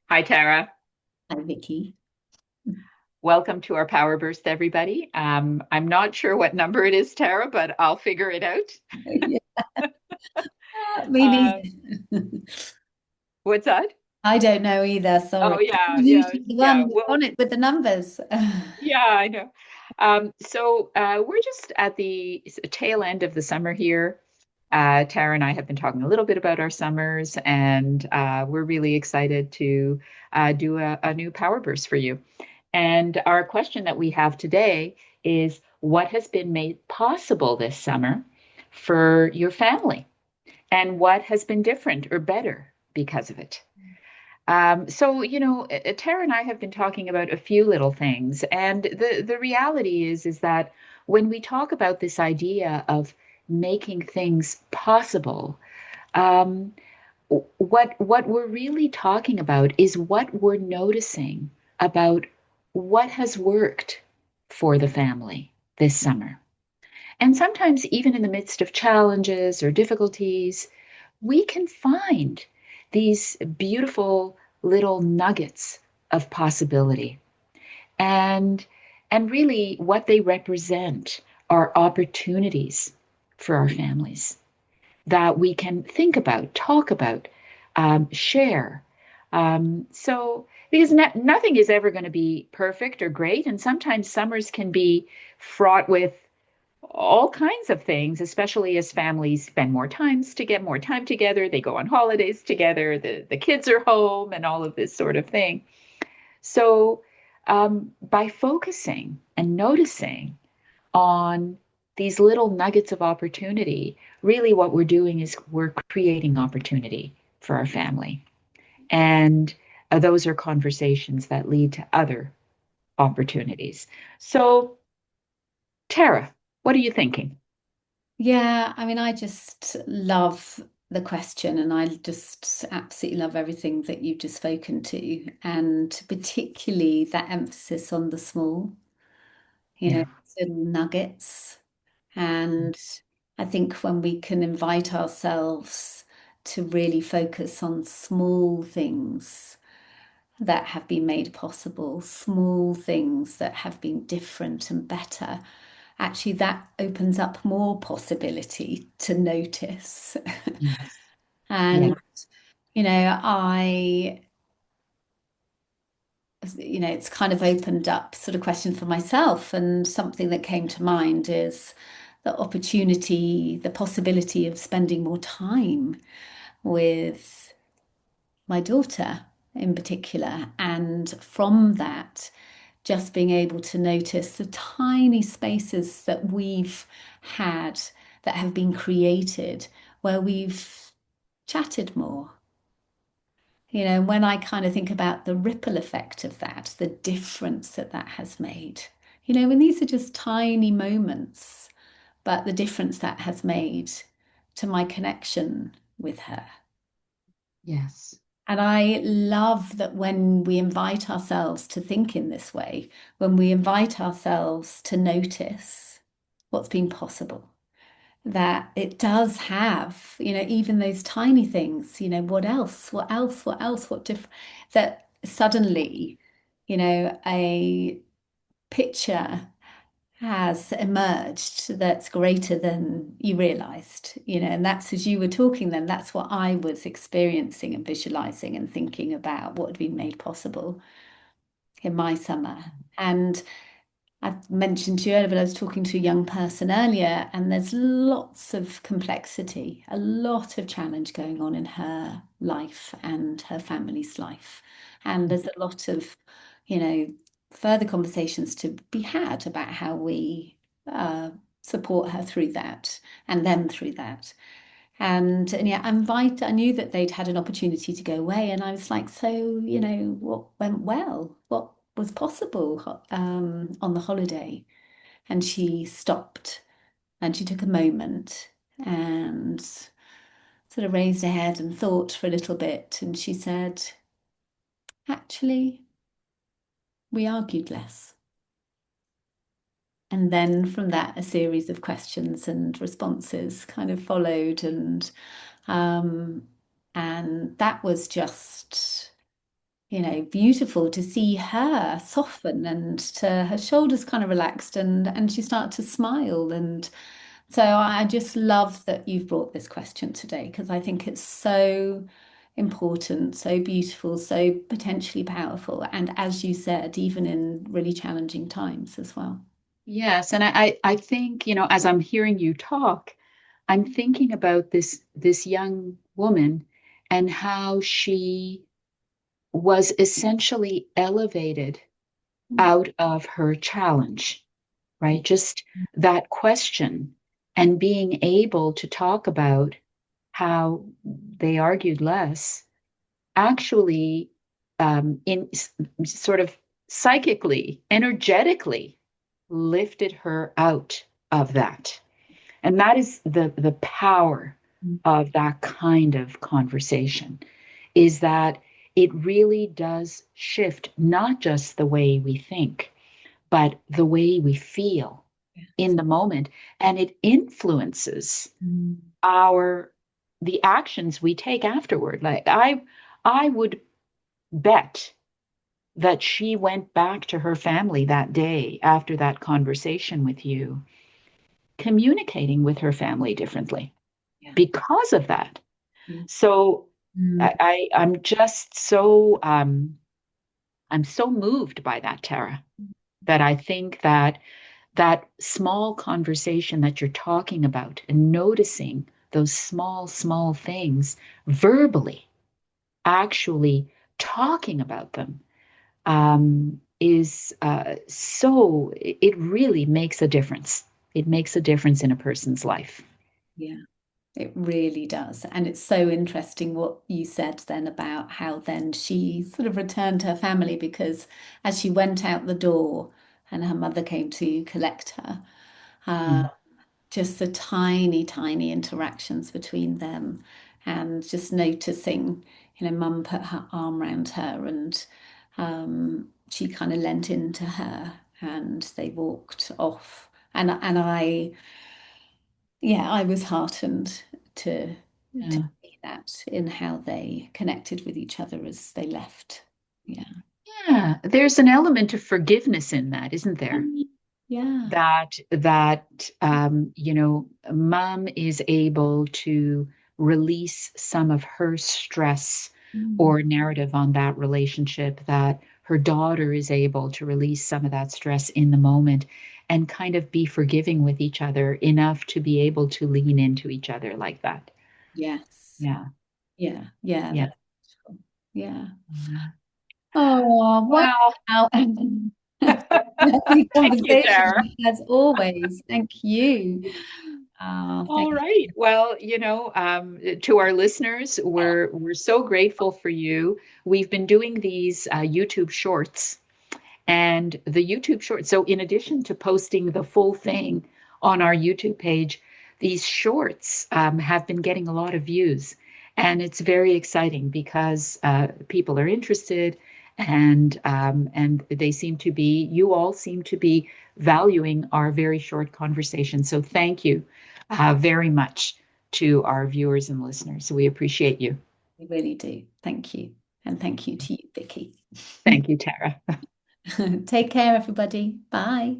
Hi, Tara. Hi, Vicky. Welcome to our Power Burst, everybody. I'm not sure what number it is, Tara, but I'll figure it out. Yeah, me Uh, neither. what's that? I don't know either. Oh, Sorry. yeah, I'm yeah, usually the yeah. one Well, on it with the numbers. yeah, I know. We're just at the tail end of the summer here. Tara and I have been talking a little bit about our summers, and we're really excited to do a new Power Burst for you. And our question that we have today is what has been made possible this summer for your family? And what has been different or better because of it? Tara and I have been talking about a few little things, and the reality is that when we talk about this idea of making things possible, um, what we're really talking about is what we're noticing about what has worked for the family this summer. And sometimes, even in the midst of challenges or difficulties, we can find these beautiful little nuggets of possibility. And, and really, what they represent are opportunities for our families that we can think about, talk about, share. Because nothing is ever going to be perfect or great, and sometimes summers can be fraught with all kinds of things, especially as families spend more times to get more time together. They go on holidays together. The kids are home, and all of this sort of thing. So, by focusing and noticing on these little nuggets of opportunity, really what we're doing is we're creating opportunity for our family. And those are conversations that lead to other opportunities. So, Tara, what are you thinking? Yeah, I mean, I just love the question, and I just absolutely love everything that you've just spoken to, and particularly that emphasis on the small, Yeah. little nuggets. And I think when we can invite ourselves to really focus on small things that have been made possible, small things that have been different and better, actually that opens up more possibility to notice. Yes. Yeah. And, you know, I, it's kind of opened up sort of questions for myself. And something that came to mind is the opportunity, the possibility of spending more time with my daughter in particular. And from that, just being able to notice the tiny spaces that we've had that have been created where we've chatted more. When I kind of think about the ripple effect of that, the difference that that has made, when these are just tiny moments, but the difference that has made to my connection with her. Yes. And I love that when we invite ourselves to think in this way, when we invite ourselves to notice what's been possible, that it does have, even those tiny things, what else, what else, what else, what different, that suddenly, a picture has emerged that's greater than you realized, and that's as you were talking then, that's what I was experiencing and visualizing and thinking about what had been made possible in my summer. And I've mentioned to you earlier, but I was talking to a young person earlier, and there's lots of complexity, a lot of challenge going on in her life and her family's life. And there's a lot of, you know, further conversations to be had about how we support her through that and them through that. And yeah, I knew that they'd had an opportunity to go away, and I was like, so, what went well? What was possible on the holiday? And she stopped and she took a moment and sort of raised her head and thought for a little bit. And she said, actually, we argued less. And then from that, a series of questions and responses kind of followed, um, and that was just. beautiful to see her soften and to her shoulders kind of relaxed and she started to smile. And so I just love that you've brought this question today because I think it's so important, so beautiful, so potentially powerful. And as you said, even in really challenging times as well. Yes, and I think, as I'm hearing you talk, I'm thinking about this young woman and how she was essentially elevated out of her challenge, right? Just that question and being able to talk about how they argued less actually in sort of psychically, energetically lifted her out of that. And that is the power of that kind of conversation is that it really does shift not just the way we think, but the way we feel in the moment. And it influences Mm. our the actions we take afterward. Like I would bet that she went back to her family that day after that conversation with you, communicating with her family differently Yeah. because of that. Yeah. So Mm. I'm just so I'm so moved by that, Tara, that I think that that small conversation that you're talking about and noticing those small things verbally, actually talking about them is so, it really makes a difference. It makes a difference in a person's life. Yeah. It really does. And it's so interesting what you said then about how then she sort of returned to her family because as she went out the door and her mother came to collect her, uh, Mm. just the tiny interactions between them and just noticing, mum put her arm around her and she kind of leant into her and they walked off. And I was heartened to Yeah. see that in how they connected with each other as they left. Yeah. Yeah, there's an element of forgiveness in that, isn't there? Yeah. That mom is able to release some of her stress Mm. or narrative on that relationship, that her daughter is able to release some of that stress in the moment and kind of be forgiving with each other enough to be able to lean into each other like that. Yes. Yeah, Yeah. Yeah. yeah. That's cool. Yeah. Yeah. Oh, Well, wow. Lovely thank you, conversation Tara. as always. Thank you. Thank All right. Well, to our listeners, we're so grateful for you. We've been doing these YouTube shorts, and the YouTube shorts. So, in addition to posting the full thing on our YouTube page, these shorts have been getting a lot of views, and it's very exciting because people are interested, and they seem to be. You all seem to be valuing our very short conversation. So, thank you very much to our viewers and listeners. We appreciate you. We really do. Thank you. And thank you to you, Vicky. Thank you, Tara. Take care, everybody. Bye.